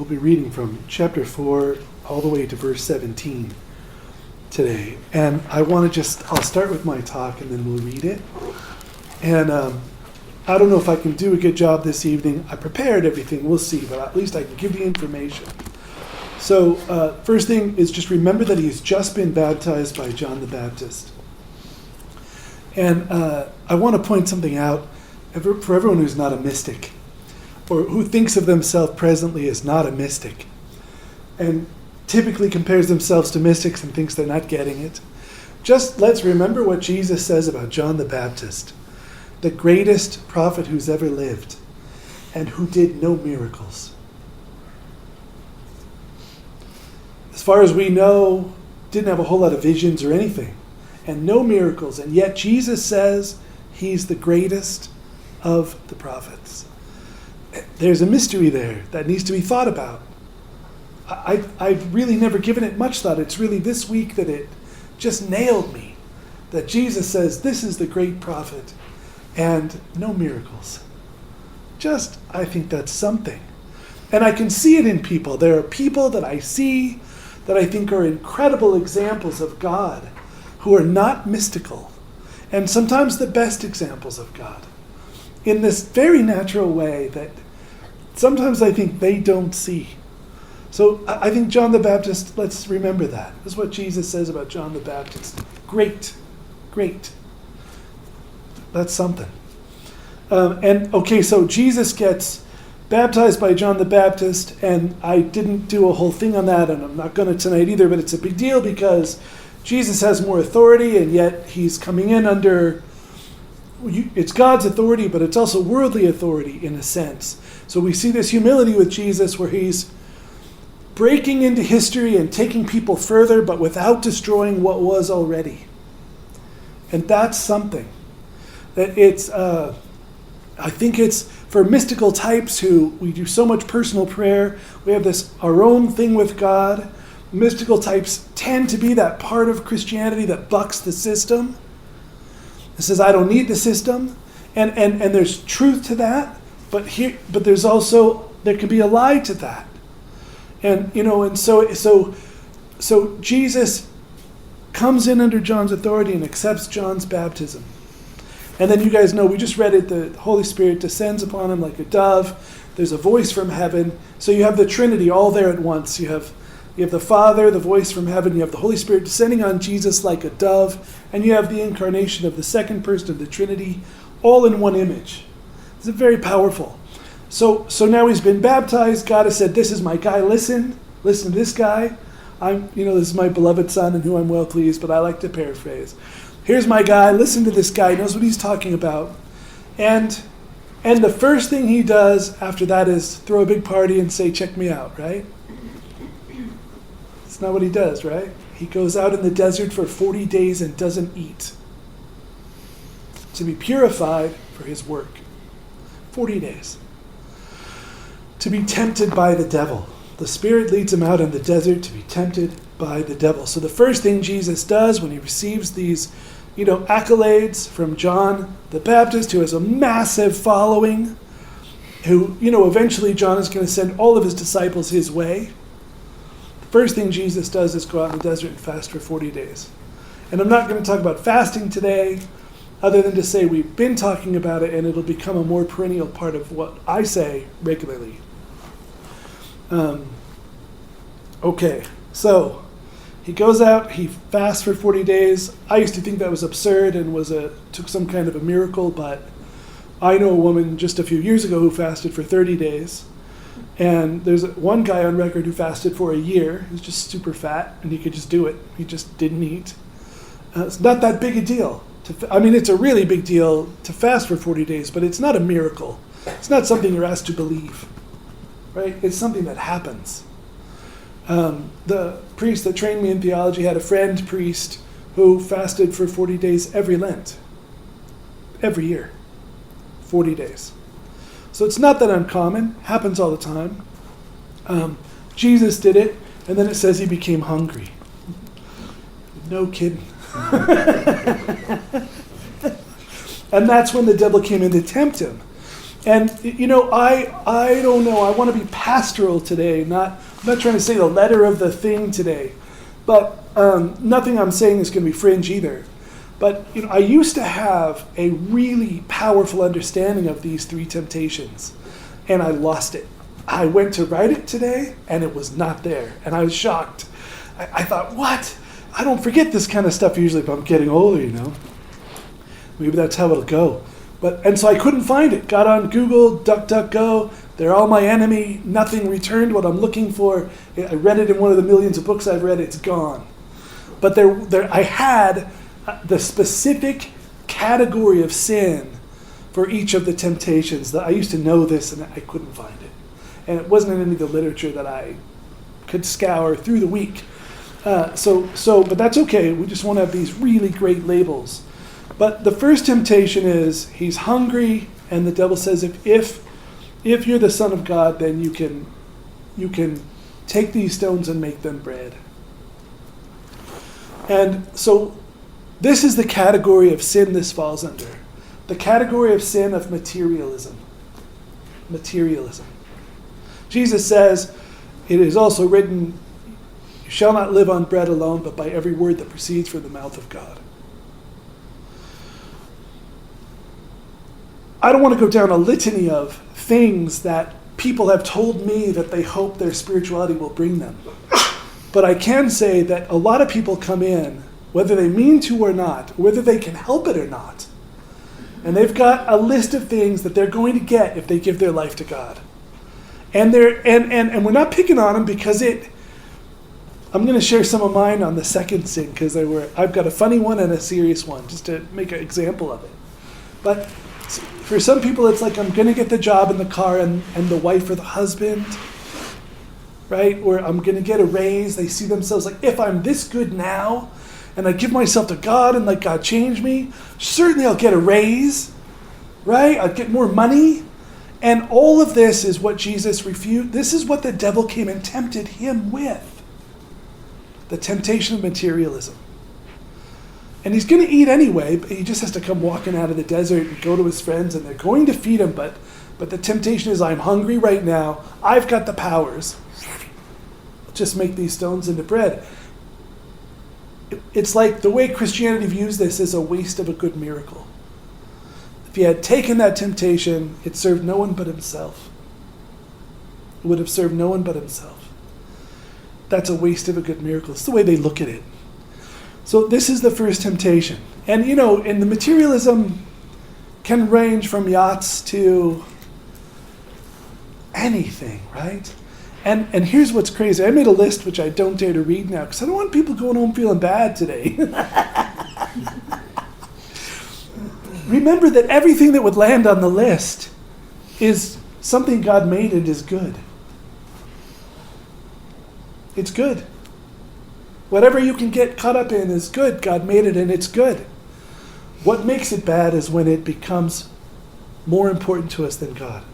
We'll be reading from chapter 4 all the way to verse 17 today. And I'll start with my talk and then we'll read it. And I don't know if I can do a good job this evening. I prepared everything, we'll see, but at least I can give the information. So first thing is just remember that he's just been baptized by John the Baptist. And I want to point something out for everyone who's not a mystic, or who thinks of themselves presently as not a mystic, and typically compares themselves to mystics and thinks they're not getting it. Just let's remember what Jesus says about John the Baptist, the greatest prophet who's ever lived, and who did no miracles. As far as we know, didn't have a whole lot of visions or anything, and no miracles, and yet Jesus says he's the greatest of the prophets. There's a mystery there that needs to be thought about. I've really never given it much thought. It's really this week that it just nailed me, that Jesus says this is the great prophet and no miracles. I think that's something. And I can see it in people. There are people that I see that I think are incredible examples of God who are not mystical, and sometimes the best examples of God, in this very natural way that sometimes I think they don't see. So I think John the Baptist, let's remember that. This is what Jesus says about John the Baptist. Great. That's something. So Jesus gets baptized by John the Baptist, and I didn't do a whole thing on that, and I'm not going to tonight either, but it's a big deal because Jesus has more authority, and yet he's coming in under, it's God's authority, but it's also worldly authority in a sense. So we see this humility with Jesus where he's breaking into history and taking people further, but without destroying what was already. And that's something. That it's, I think it's for mystical types who we do so much personal prayer, we have this our own thing with God. Mystical types tend to be that part of Christianity that bucks the system. It says, I don't need the system. And there's truth to that, but there's also, there can be a lie to that. And so Jesus comes in under John's authority and accepts John's baptism. And then you guys know, we just read it, the Holy Spirit descends upon him like a dove. There's a voice from heaven. So you have the Trinity all there at once. You have the Father, the voice from heaven. You have the Holy Spirit descending on Jesus like a dove. And you have the incarnation of the second person of the Trinity, all in one image. It's very powerful. So now he's been baptized. God has said, this is my guy. Listen to this guy. This is my beloved son in whom I'm well pleased, but I like to paraphrase. Here's my guy. Listen to this guy. He knows what he's talking about. And the first thing he does after that is throw a big party and say, check me out, right? It's not what he does, right? He goes out in the desert for 40 days and doesn't eat to be purified for his work. 40 days. To be tempted by the devil. The Spirit leads him out in the desert to be tempted by the devil. So the first thing Jesus does when he receives these, accolades from John the Baptist, who has a massive following, who, eventually John is going to send all of his disciples his way. The first thing Jesus does is go out in the desert and fast for 40 days. And I'm not going to talk about fasting today, other than to say we've been talking about it, and it'll become a more perennial part of what I say regularly. So he goes out, he fasts for 40 days. I used to think that was absurd and took some kind of a miracle, but I know a woman just a few years ago who fasted for 30 days. And there's one guy on record who fasted for a year. He was just super fat, and he could just do it. He just didn't eat. It's not that big a deal. It's a really big deal to fast for 40 days, but it's not a miracle. It's not something you're asked to believe, right? It's something that happens. The priest that trained me in theology had a friend priest who fasted for 40 days every Lent. Every year. 40 days. So it's not that uncommon. Happens all the time. Jesus did it, and then it says he became hungry. No kidding. And that's when the devil came in to tempt him. And, I don't know. I want to be pastoral today. I'm not trying to say the letter of the thing today. But nothing I'm saying is going to be fringe either. But I used to have a really powerful understanding of these three temptations. And I lost it. I went to write it today, and it was not there. And I was shocked. I thought, what? I don't forget this kind of stuff usually, but I'm getting older, Maybe that's how it'll go. And so I couldn't find it. Got on Google, DuckDuckGo. They're all my enemy. Nothing returned what I'm looking for. I read it in one of the millions of books I've read. It's gone. But I had the specific category of sin for each of the temptations. That I used to know this, and I couldn't find it. And it wasn't in any of the literature that I could scour through the week. But that's okay. We just want to have these really great labels. But the first temptation is he's hungry, and the devil says, if you're the Son of God, then you can take these stones and make them bread. And so this is the category of sin this falls under. The category of sin of materialism. Materialism. Jesus says, it is also written, you shall not live on bread alone, but by every word that proceeds from the mouth of God. I don't want to go down a litany of things that people have told me that they hope their spirituality will bring them. But I can say that a lot of people come in, whether they mean to or not, whether they can help it or not, and they've got a list of things that they're going to get if they give their life to God. And we're not picking on them because I'm going to share some of mine on the second sin because I've got a funny one and a serious one just to make an example of it. But for some people, it's like I'm going to get the job in the car and the wife or the husband, right? Or I'm going to get a raise. They see themselves like, if I'm this good now and I give myself to God and let God change me, certainly I'll get a raise, right? I'll get more money. And all of this is what Jesus refuted. This is what the devil came and tempted him with. The temptation of materialism. And he's going to eat anyway, but he just has to come walking out of the desert and go to his friends, and they're going to feed him. But the temptation is, I'm hungry right now. I've got the powers. Just make these stones into bread. It's like the way Christianity views this is a waste of a good miracle. If he had taken that temptation, it served no one but himself. It would have served no one but himself. That's a waste of a good miracle. It's the way they look at it. So this is the first temptation. And and the materialism can range from yachts to anything, right? And here's what's crazy. I made a list which I don't dare to read now because I don't want people going home feeling bad today. Remember that everything that would land on the list is something God made and is good. It's good. Whatever you can get caught up in is good. God made it and it's good. What makes it bad is when it becomes more important to us than God.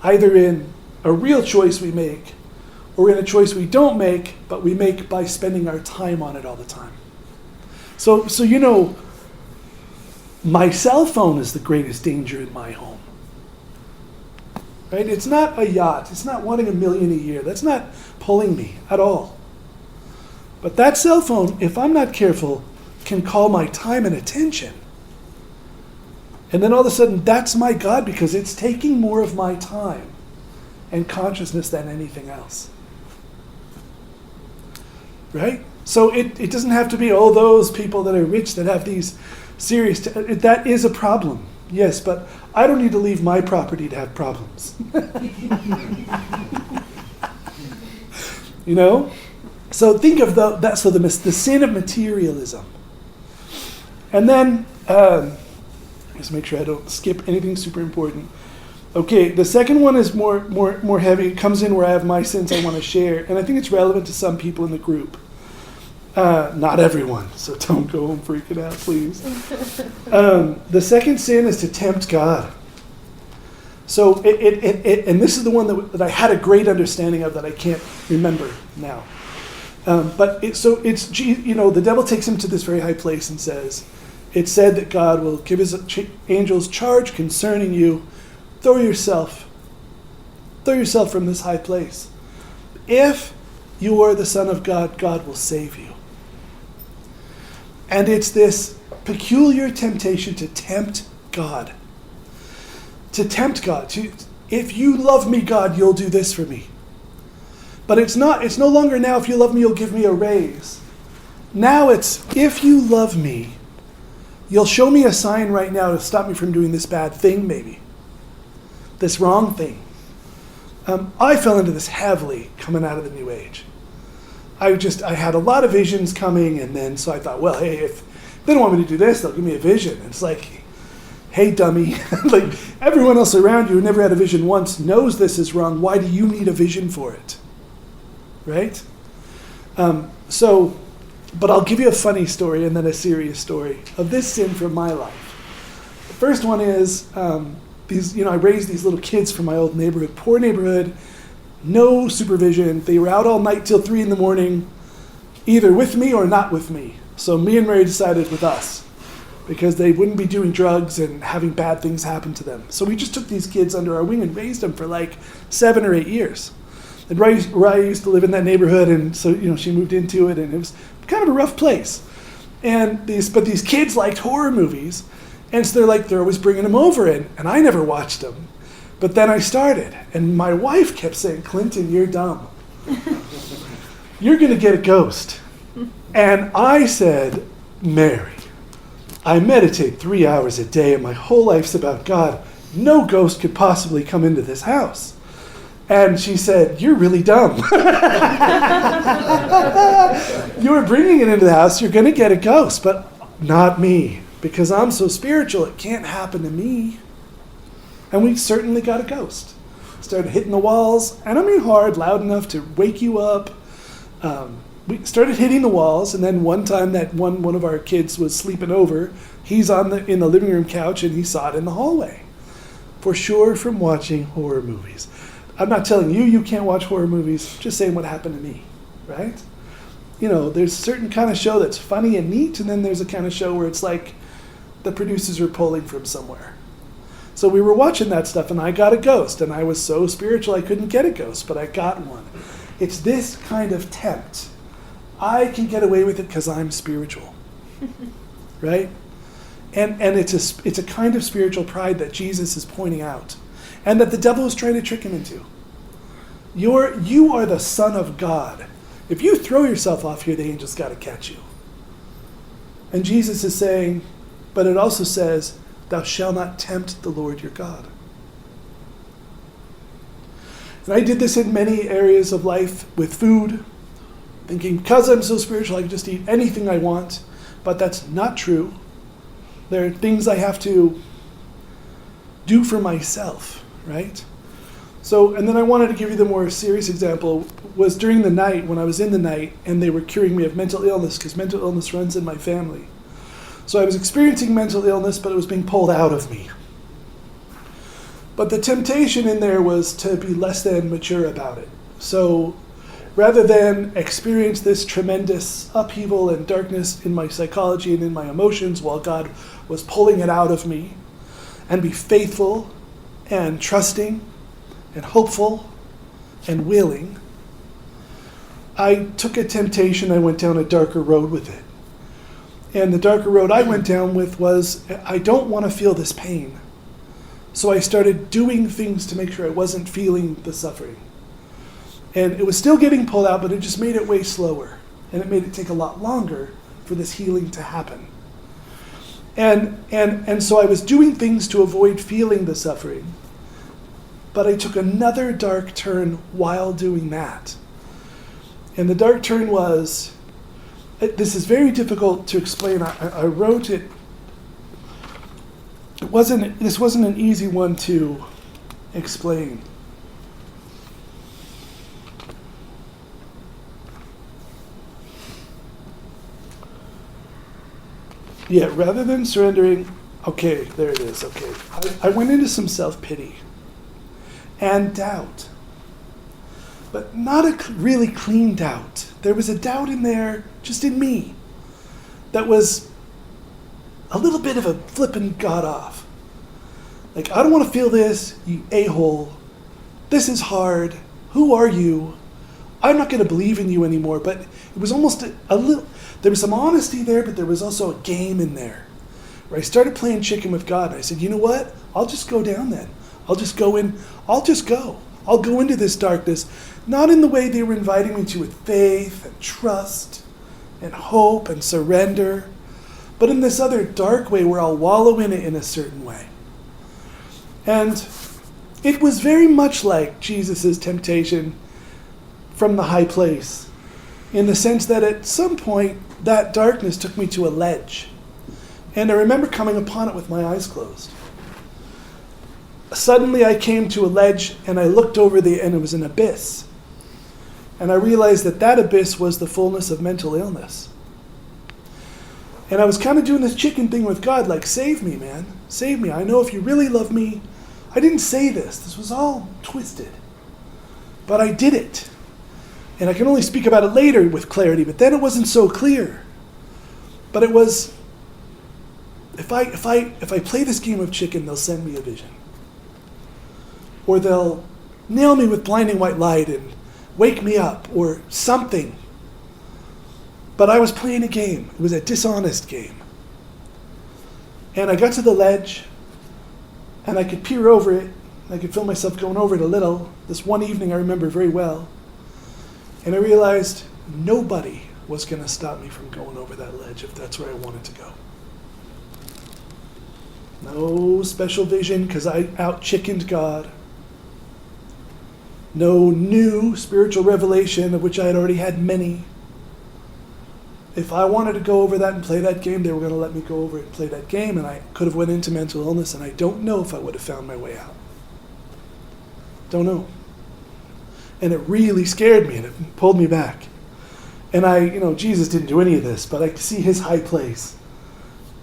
Either in a real choice we make or in a choice we don't make, but we make by spending our time on it all the time. So my cell phone is the greatest danger in my home. Right? It's not a yacht. It's not wanting $1 million a year. That's not pulling me at all. But that cell phone, if I'm not careful, can call my time and attention. And then all of a sudden, that's my God because it's taking more of my time and consciousness than anything else. Right? So it doesn't have to be, those people that are rich that have these serious... that is a problem, yes, but I don't need to leave my property to have problems. So think of the sin of materialism. And then, just make sure I don't skip anything super important. Okay, the second one is more heavy. It comes in where I have my sins I want to share, and I think it's relevant to some people in the group. Not everyone, so don't go home freaking out, please. The second sin is to tempt God. So and this is the one that I had a great understanding of that I can't remember now. The devil takes him to this very high place and says, it's said that God will give his angels charge concerning you throw yourself from this high place. If you are the Son of God, God will save you. And it's this peculiar temptation to tempt God. To tempt God. If you love me, God, you'll do this for me. But it's no longer now, if you love me, you'll give me a raise. Now it's, if you love me, you'll show me a sign right now to stop me from doing this bad thing, maybe. This wrong thing. I fell into this heavily coming out of the New Age. I had a lot of visions coming, and then so I thought, well, hey, if they don't want me to do this, they'll give me a vision. And it's like, hey, dummy, like everyone else around you who never had a vision once knows this is wrong. Why do you need a vision for it? Right? But I'll give you a funny story and then a serious story of this sin from my life. The first one is, I raised these little kids from my old neighborhood, poor neighborhood, no supervision. They were out all night till 3 a.m, either with me or not with me. So me and Mary decided with us, because they wouldn't be doing drugs and having bad things happen to them. So we just took these kids under our wing and raised them for like 7 or 8 years. And where I used to live in that neighborhood, and so she moved into it, and it was kind of a rough place. But these kids liked horror movies, and so they're always bringing them over, and I never watched them. But then I started, and my wife kept saying, Clinton, you're dumb. You're going to get a ghost. And I said, Mary, I meditate 3 hours a day, and my whole life's about God. No ghost could possibly come into this house. And she said, you're really dumb. You're bringing it into the house, you're going to get a ghost, but not me, because I'm so spiritual, it can't happen to me. And we certainly got a ghost. Started hitting the walls, and I mean hard, loud enough to wake you up. We started hitting the walls, and then one time that one of our kids was sleeping over, he's in the living room couch, and he saw it in the hallway. For sure from watching horror movies. I'm not telling you can't watch horror movies, just saying what happened to me, right? There's a certain kind of show that's funny and neat, and then there's a kind of show where it's like the producers are pulling from somewhere. So we were watching that stuff, and I got a ghost, and I was so spiritual I couldn't get a ghost, but I got one. It's this kind of tempt. I can get away with it because I'm spiritual, right? And it's a kind of spiritual pride that Jesus is pointing out, and that the devil is trying to trick him into. You are the Son of God. If you throw yourself off here, the angels got to catch you. And Jesus is saying, but it also says, thou shalt not tempt the Lord your God. And I did this in many areas of life with food, thinking because I'm so spiritual, I can just eat anything I want. But that's not true. There are things I have to do for myself, right? So, and then I wanted to give you the more serious example, was during the night, when I was in the night, and they were curing me of mental illness, because mental illness runs in my family. So I was experiencing mental illness, but it was being pulled out of me. But the temptation in there was to be less than mature about it. So rather than experience this tremendous upheaval and darkness in my psychology and in my emotions while God was pulling it out of me, and be faithful and trusting and hopeful and willing, I took a temptation, I went down a darker road with it. And the darker road I went down with was, I don't want to feel this pain. So I started doing things to make sure I wasn't feeling the suffering. And it was still getting pulled out, but it just made it way slower. And it made it take a lot longer for this healing to happen. And so I was doing things to avoid feeling the suffering. But I took another dark turn while doing that. And the dark turn was, this is very difficult to explain. I wrote it. This wasn't an easy one to explain. Yeah, rather than surrendering, okay, there it is, okay. I went into some self-pity and doubt, but not a really clean doubt. There was a doubt in there, just in me, that was a little bit of a flipping God off. Like, I don't want to feel this, you a-hole. This is hard. Who are you? I'm not going to believe in you anymore. But it was almost a little, there was some honesty there, but there was also a game in there. Where I started playing chicken with God. And I said, you know what? I'll just go down then. I'll just go in. I'll just go. I'll go into this darkness. Not in the way they were inviting me to, with faith and trust and hope and surrender, but in this other dark way where I'll wallow in it in a certain way. And it was very much like Jesus' temptation from the high place, in the sense that at some point that darkness took me to a ledge. And I remember coming upon it with my eyes closed. Suddenly I came to a ledge and I looked over and it was an abyss. And I realized that abyss was the fullness of mental illness. And I was kind of doing this chicken thing with God, like, save me, man. Save me. I know if you really love me. I didn't say this. This was all twisted. But I did it. And I can only speak about it later with clarity, but then it wasn't so clear. But it was, if I play this game of chicken, they'll send me a vision. Or they'll nail me with blinding white light and wake me up, or something. But I was playing a game. It was a dishonest game. And I got to the ledge, and I could peer over it. I could feel myself going over it a little. This one evening I remember very well. And I realized nobody was going to stop me from going over that ledge if that's where I wanted to go. No special vision because I out-chickened God. No new spiritual revelation, of which I had already had many. If I wanted to go over that and play that game, they were going to let me go over it and play that game, and I could have went into mental illness, and I don't know if I would have found my way out. Don't know. And it really scared me, and it pulled me back. And Jesus didn't do any of this, but I could see his high place.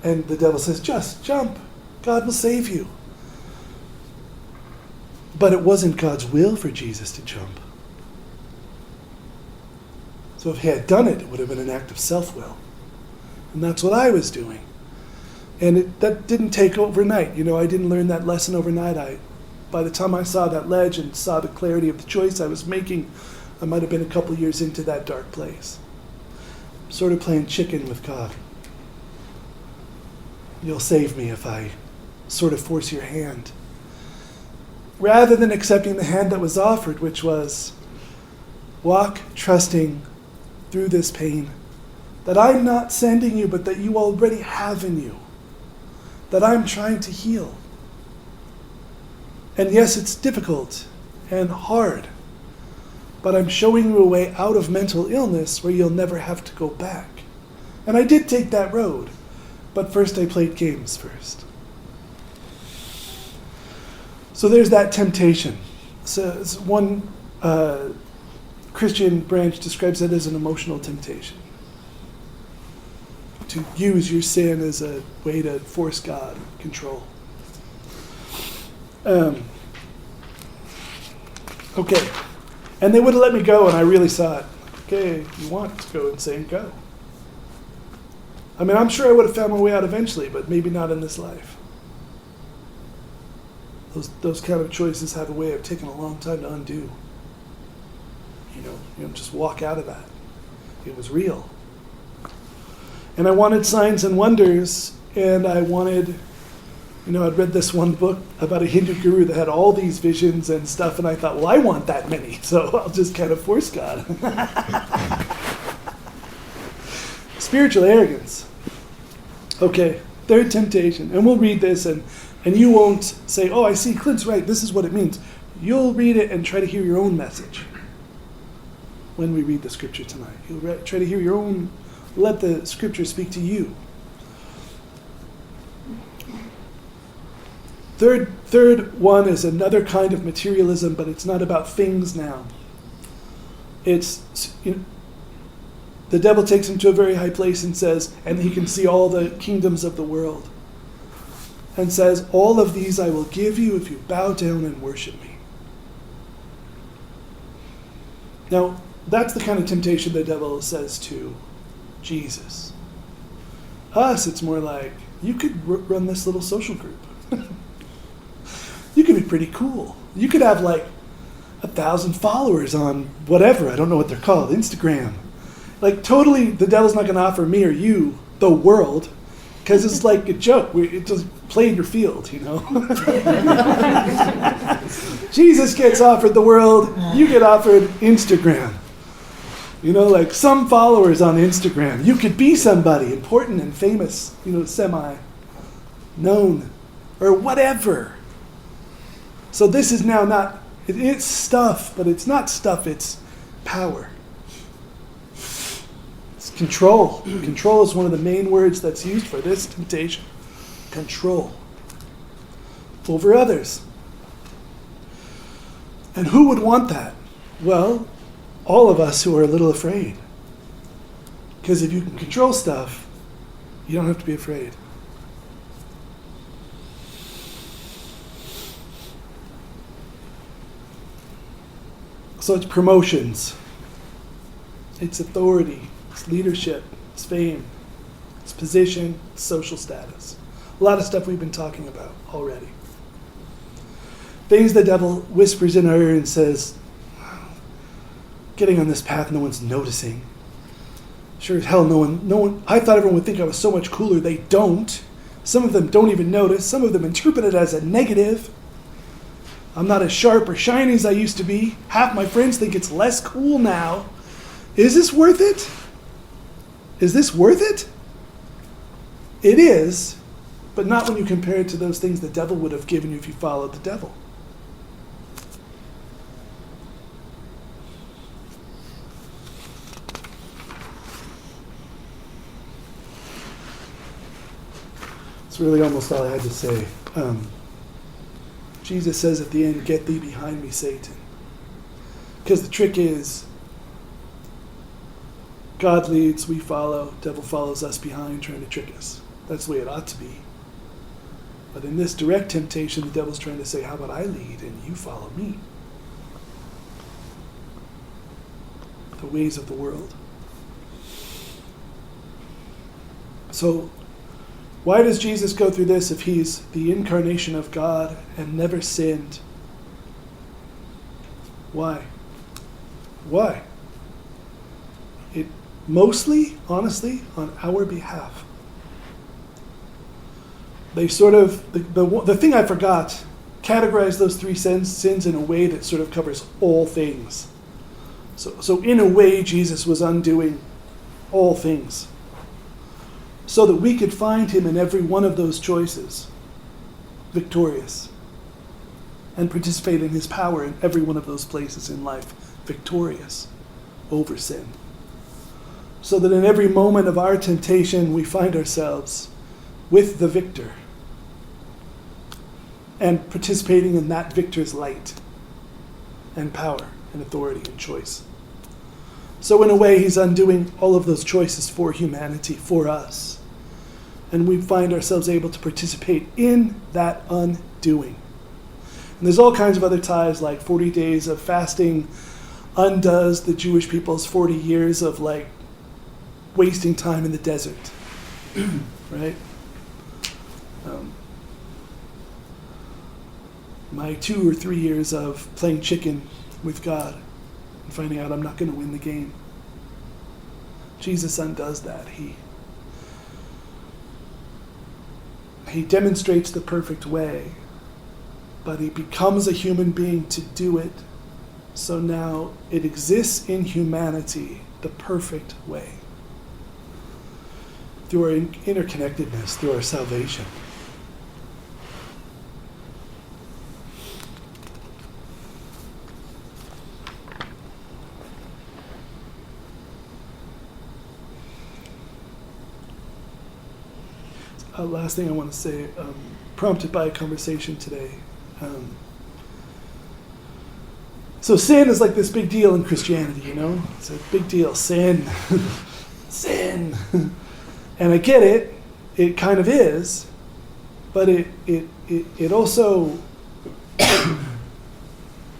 And the devil says, just jump. God will save you. But it wasn't God's will for Jesus to jump. So if he had done it, it would have been an act of self-will. And that's what I was doing. And that didn't take overnight. I didn't learn that lesson overnight. By the time I saw that ledge and saw the clarity of the choice I was making, I might have been a couple years into that dark place. Sort of playing chicken with God. You'll save me if I sort of force your hand. Rather than accepting the hand that was offered, which was walk trusting through this pain, that I'm not sending you, but that you already have in you, that I'm trying to heal. And yes, it's difficult and hard, but I'm showing you a way out of mental illness where you'll never have to go back. And I did take that road, but first I played games first. So there's that temptation. So one Christian branch describes it as an emotional temptation. To use your sin as a way to force God control. Okay. And they wouldn't let me go, and I really saw it. Okay, you want to go insane, go. I mean, I'm sure I would have found my way out eventually, but maybe not in this life. Those kind of choices have a way of taking a long time to undo. You don't just walk out of that. It was real. And I wanted signs and wonders, and I wanted, I'd read this one book about a Hindu guru that had all these visions and stuff, and I thought, well, I want that many, so I'll just kind of force God. Spiritual arrogance. Okay, third temptation, and we'll read this, and you won't say, oh, I see, Clint's right, this is what it means. You'll read it and try to hear your own message when we read the scripture tonight. You'll try to hear your own, let the scripture speak to you. Third one is another kind of materialism, but it's not about things now. It's, the devil takes him to a very high place and says, and he can see all the kingdoms of the world. And says, all of these I will give you if you bow down and worship me. Now, that's the kind of temptation the devil says to Jesus. Us, it's more like, you could run this little social group. be pretty cool. You could have like 1,000 followers on whatever, I don't know what they're called, Instagram. Like totally, the devil's not going to offer me or you the world, because it's like a joke. It just play in your field, you know. Jesus gets offered the world, you get offered Instagram. You know, like some followers on Instagram. You could be somebody important and famous, you know, semi-known, or whatever. So this is now not, it's stuff, but it's not stuff, it's power. It's control. Control is one of the main words that's used for this temptation. Control over others. And who would want that? Well, all of us who are a little afraid. Because if you can control stuff, you don't have to be afraid. So it's promotions, it's authority, it's leadership, it's fame, it's position, it's social status. A lot of stuff we've been talking about already. Things the devil whispers in our ear and says, getting on this path, no one's noticing. Sure as hell, no one, I thought everyone would think I was so much cooler. They don't. Some of them don't even notice. Some of them interpret it as a negative. I'm not as sharp or shiny as I used to be. Half my friends think it's less cool now. Is this worth it? Is this worth it? It is, but not when you compare it to those things the devil would have given you if you followed the devil. That's really almost all I had to say. Jesus says at the end, "Get thee behind me, Satan." Because the trick is, God leads, we follow, devil follows us behind trying to trick us. That's the way it ought to be. But in this direct temptation, the devil's trying to say, how about I lead and you follow me? The ways of the world. So, why does Jesus go through this if he's the incarnation of God and never sinned? Why? Why? It mostly, honestly, on our behalf. They sort of, the thing I forgot, categorize those three sins in a way that sort of covers all things. So in a way, Jesus was undoing all things, so that we could find him in every one of those choices, victorious, and participate in his power in every one of those places in life, victorious over sin. So that in every moment of our temptation, we find ourselves with the victor and participating in that victor's light and power and authority and choice. So in a way, he's undoing all of those choices for humanity, for us. And we find ourselves able to participate in that undoing. And there's all kinds of other ties, like 40 days of fasting undoes the Jewish people's 40 years of like wasting time in the desert, right? My 2 or 3 years of playing chicken with God and finding out I'm not going to win the game. Jesus undoes that. He demonstrates the perfect way, but he becomes a human being to do it. So now it exists in humanity the perfect way. Through our interconnectedness, through our salvation. Last thing I want to say, prompted by a conversation today. So sin is like this big deal in Christianity, you know? It's a big deal. Sin. Sin. And I get it. It kind of is. But it also,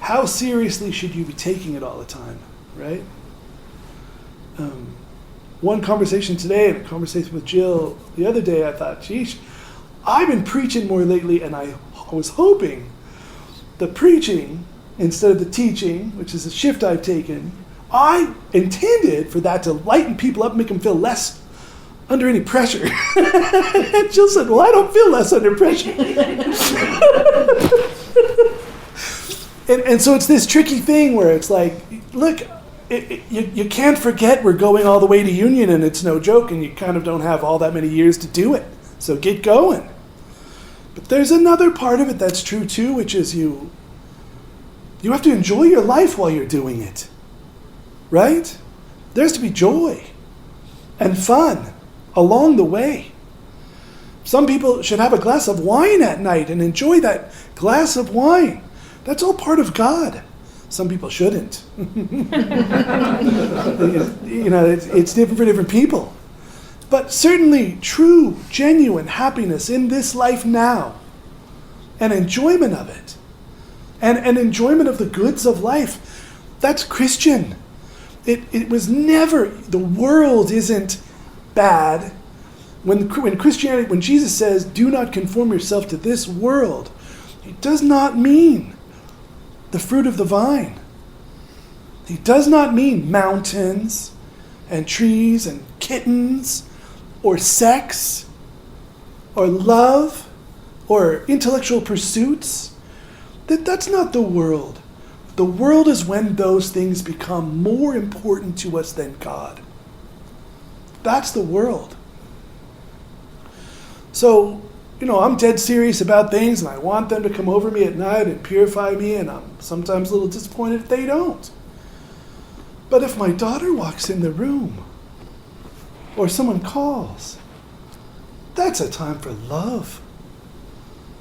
how seriously should you be taking it all the time, right? One conversation today and a conversation with Jill the other day, I thought, geez, I've been preaching more lately, and I was hoping the preaching instead of the teaching, which is a shift I've taken, I intended for that to lighten people up and make them feel less under any pressure. And Jill said, well, I don't feel less under pressure. and so it's this tricky thing where it's like, look, you can't forget we're going all the way to union and it's no joke and you kind of don't have all that many years to do it. So get going. But there's another part of it that's true too, which is you have to enjoy your life while you're doing it. Right? There's to be joy and fun along the way. Some people should have a glass of wine at night and enjoy that glass of wine. That's all part of God. Some people shouldn't. It's different for different people. But certainly true, genuine happiness in this life now and enjoyment of it and enjoyment of the goods of life, that's Christian. It was never, the world isn't bad. When Christianity, when Jesus says, do not conform yourself to this world, it does not mean the fruit of the vine. He does not mean mountains and trees and kittens or sex or love or intellectual pursuits. That's not the world. The world is when those things become more important to us than God. That's the world. So, I'm dead serious about things and I want them to come over me at night and purify me, and I'm sometimes a little disappointed if they don't. But if my daughter walks in the room or someone calls, that's a time for love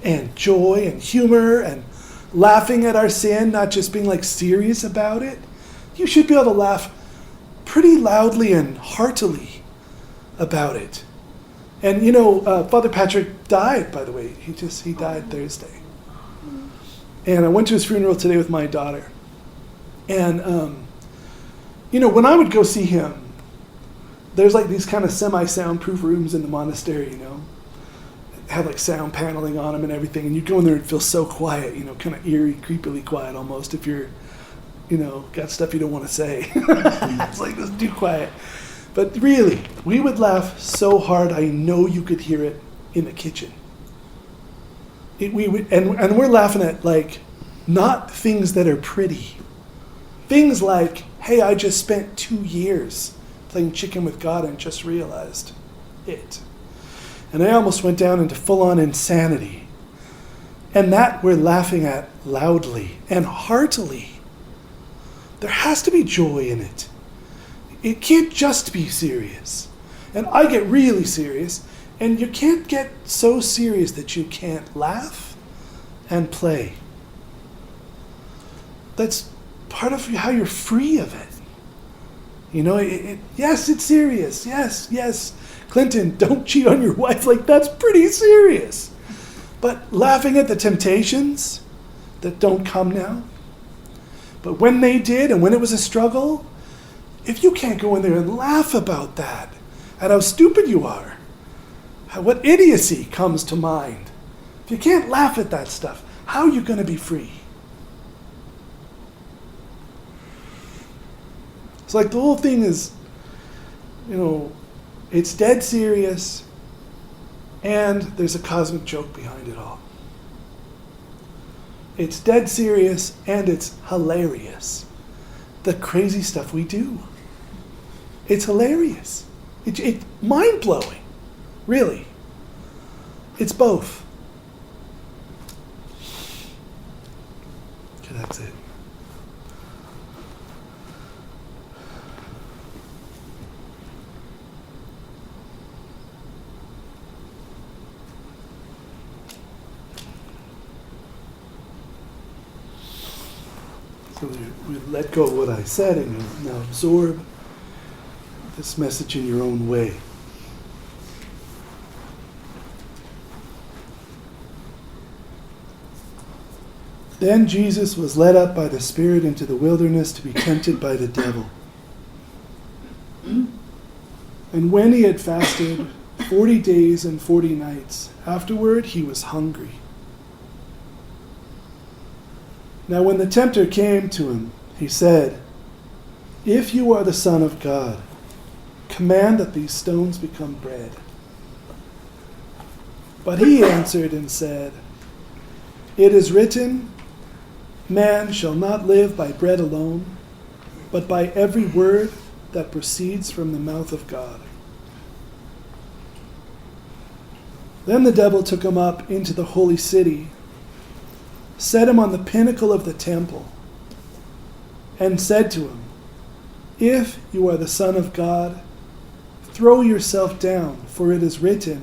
and joy and humor and laughing at our sin, not just being like serious about it. You should be able to laugh pretty loudly and heartily about it. And Father Patrick died, by the way. He died Thursday. And I went to his funeral today with my daughter. And, when I would go see him, there's like these kind of semi-soundproof rooms in the monastery, It had like sound paneling on them and everything. And you go in there and feel so quiet, kind of eerie, creepily quiet almost if you're, got stuff you don't want to say. It's like, just do quiet. But really, we would laugh so hard, I know you could hear it in the kitchen. And we're laughing at, like, not things that are pretty. Things like, hey, I just spent 2 years playing chicken with God and just realized it. And I almost went down into full-on insanity. And that we're laughing at loudly and heartily. There has to be joy in it. It can't just be serious. And I get really serious, and you can't get so serious that you can't laugh and play. That's part of how you're free of it. Yes, it's serious. Yes. Clinton, don't cheat on your wife. Like, that's pretty serious. But laughing at the temptations that don't come now. But when they did, and when it was a struggle, if you can't go in there and laugh about that, at how stupid you are, what idiocy comes to mind, if you can't laugh at that stuff, how are you going to be free? It's like the whole thing is, it's dead serious, and there's a cosmic joke behind it all. It's dead serious, and it's hilarious. The crazy stuff we do. It's hilarious. It's mind-blowing, really. It's both. Okay, that's it. So we let go of what I said and you now absorb this message in your own way. Then Jesus was led up by the Spirit into the wilderness to be tempted by the devil. And when he had fasted 40 days and 40 nights, afterward he was hungry. Now when the tempter came to him, he said, "If you are the Son of God, command that these stones become bread." But he answered and said, "It is written, man shall not live by bread alone, but by every word that proceeds from the mouth of God." Then the devil took him up into the holy city, set him on the pinnacle of the temple, and said to him, "If you are the Son of God, throw yourself down, for it is written,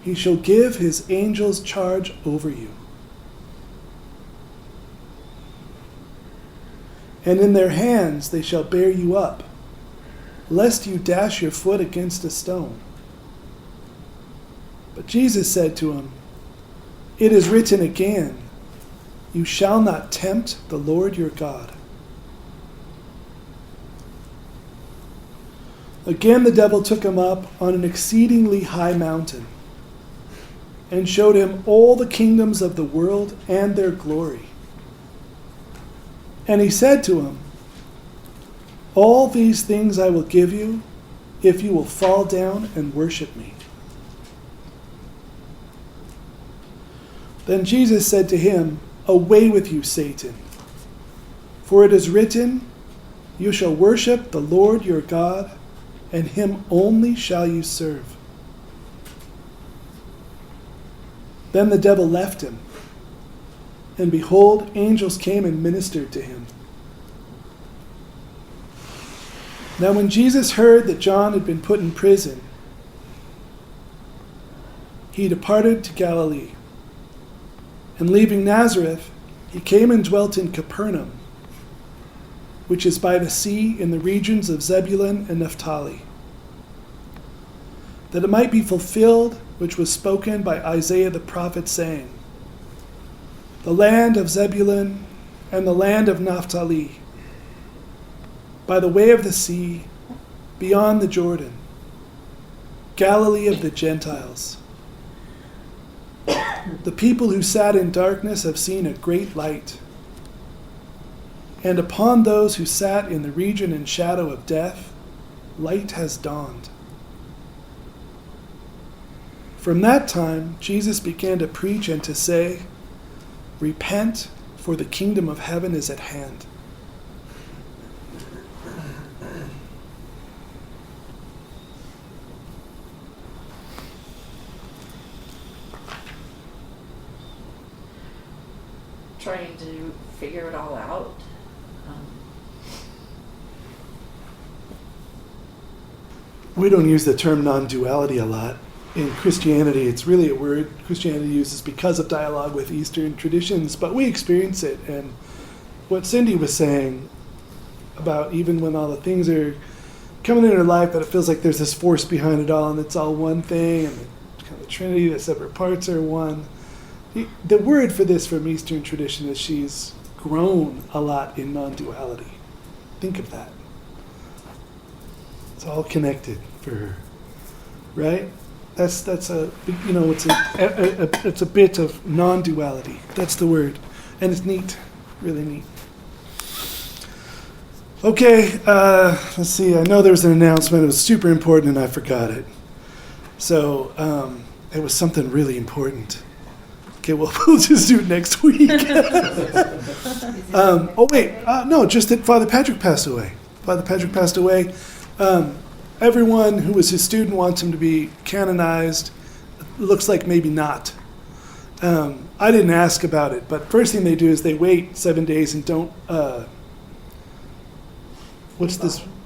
he shall give his angels charge over you. And in their hands they shall bear you up, lest you dash your foot against a stone." But Jesus said to him, "It is written again, you shall not tempt the Lord your God." Again the devil took him up on an exceedingly high mountain, and showed him all the kingdoms of the world and their glory. And he said to him, "All these things I will give you, if you will fall down and worship me." Then Jesus said to him, "Away with you, Satan, for it is written, you shall worship the Lord your God, and him only shall you serve." Then the devil left him, and behold, angels came and ministered to him. Now when Jesus heard that John had been put in prison, he departed to Galilee. And leaving Nazareth, he came and dwelt in Capernaum, which is by the sea in the regions of Zebulun and Naphtali, that it might be fulfilled which was spoken by Isaiah the prophet, saying, "The land of Zebulun and the land of Naphtali, by the way of the sea, beyond the Jordan, Galilee of the Gentiles. The people who sat in darkness have seen a great light. And upon those who sat in the region and shadow of death, light has dawned." From that time, Jesus began to preach and to say, "Repent, for the kingdom of heaven is at hand." Trying to figure it all out. We don't use the term non-duality a lot. In Christianity, it's really a word Christianity uses because of dialogue with Eastern traditions, but we experience it. And what Cindy was saying about even when all the things are coming in her life, that it feels like there's this force behind it all, and it's all one thing, and the Trinity, the separate parts are one. The word for this from Eastern tradition is she's grown a lot in non-duality. Think of that. It's all connected for her, right? That's a it's a bit of non-duality. That's the word, and it's neat, really neat. Okay, let's see. I know there was an announcement. It was super important, and I forgot it. So it was something really important. Okay, well, we'll just do it next week. No, just that Father Patrick passed away. Father Patrick passed away. Everyone who was his student wants him to be canonized. It looks like maybe not. I didn't ask about it, but first thing they do is they wait 7 days and don't,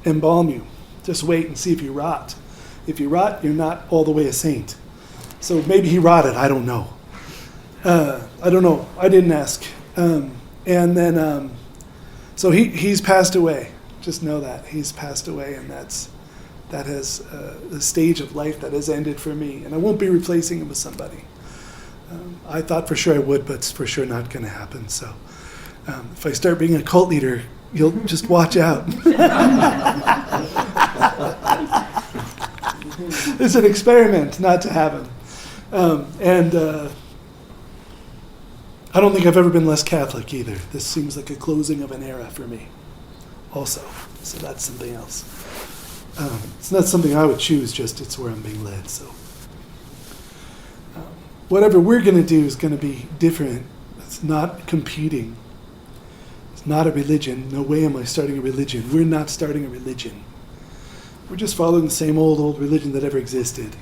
embalm you. Just wait and see if you rot. If you rot, you're not all the way a saint. So maybe he rotted, I don't know. I don't know. I didn't ask. And then, so he's passed away. Just know that. He's passed away, and that has the stage of life that has ended for me. And I won't be replacing him with somebody. I thought for sure I would, but it's for sure not going to happen. So if I start being a cult leader, you'll just watch out. It's an experiment not to have him. I don't think I've ever been less Catholic either. This seems like a closing of an era for me also. So that's something else. It's not something I would choose, just it's where I'm being led. So whatever we're going to do is going to be different. It's not competing. It's not a religion. No way am I starting a religion. We're not starting a religion. We're just following the same old religion that ever existed,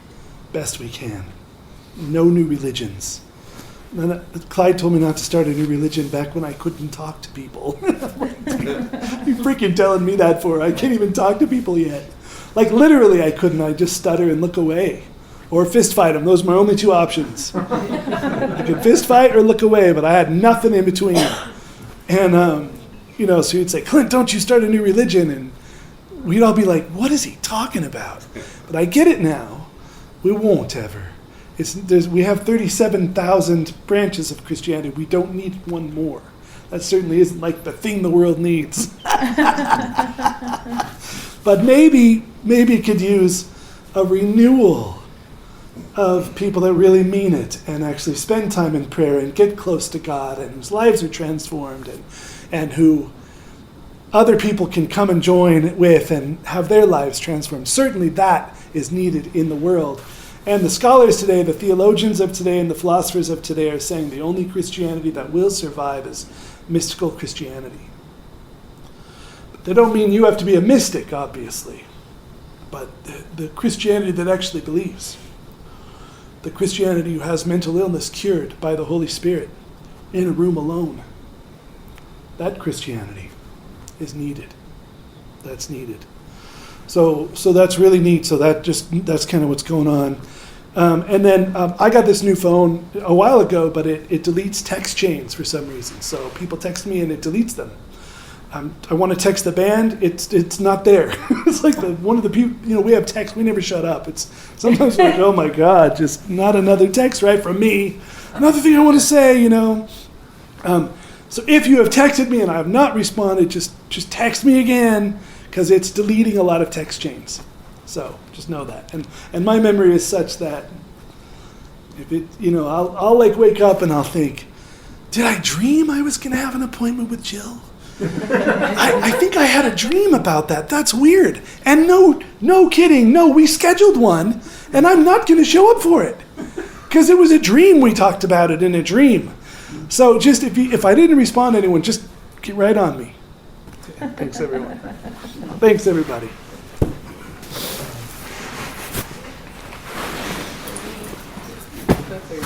best we can. No new religions. Clyde told me not to start a new religion back when I couldn't talk to people. You freaking telling me that for? I can't even talk to people yet. Like literally I couldn't. I just stutter and look away. Or fist fight them. Those are my only two options. I could fist fight or look away, but I had nothing in between. And, so he'd say, Clint, don't you start a new religion? And we'd all be like, what is he talking about? But I get it now. We won't ever. We have 37,000 branches of Christianity. We don't need one more. That certainly isn't like the thing the world needs. But maybe it could use a renewal of people that really mean it and actually spend time in prayer and get close to God and whose lives are transformed and who other people can come and join with and have their lives transformed. Certainly that is needed in the world. And the scholars today, the theologians of today and the philosophers of today are saying the only Christianity that will survive is mystical Christianity. But they don't mean you have to be a mystic, obviously, but the Christianity that actually believes. The Christianity who has mental illness cured by the Holy Spirit in a room alone. That Christianity is needed. That's needed. So that's really neat. So that's kind of what's going on. And then I got this new phone a while ago, but it deletes text chains for some reason. So people text me and it deletes them. I want to text the band. It's not there. It's like one of the people. We have text. We never shut up. It's sometimes like, oh my God, just not another text right from me. Another thing I want to say. So if you have texted me and I have not responded, just text me again. Because it's deleting a lot of text chains. So just know that. And my memory is such that if it, I'll like wake up and I'll think, did I dream I was going to have an appointment with Jill? I think I had a dream about that. That's weird. And no kidding. No, we scheduled one and I'm not going to show up for it. Because it was a dream. We talked about it in a dream. So just if I didn't respond to anyone, just get right on me. Thanks, everyone. Thanks, everybody. Okay.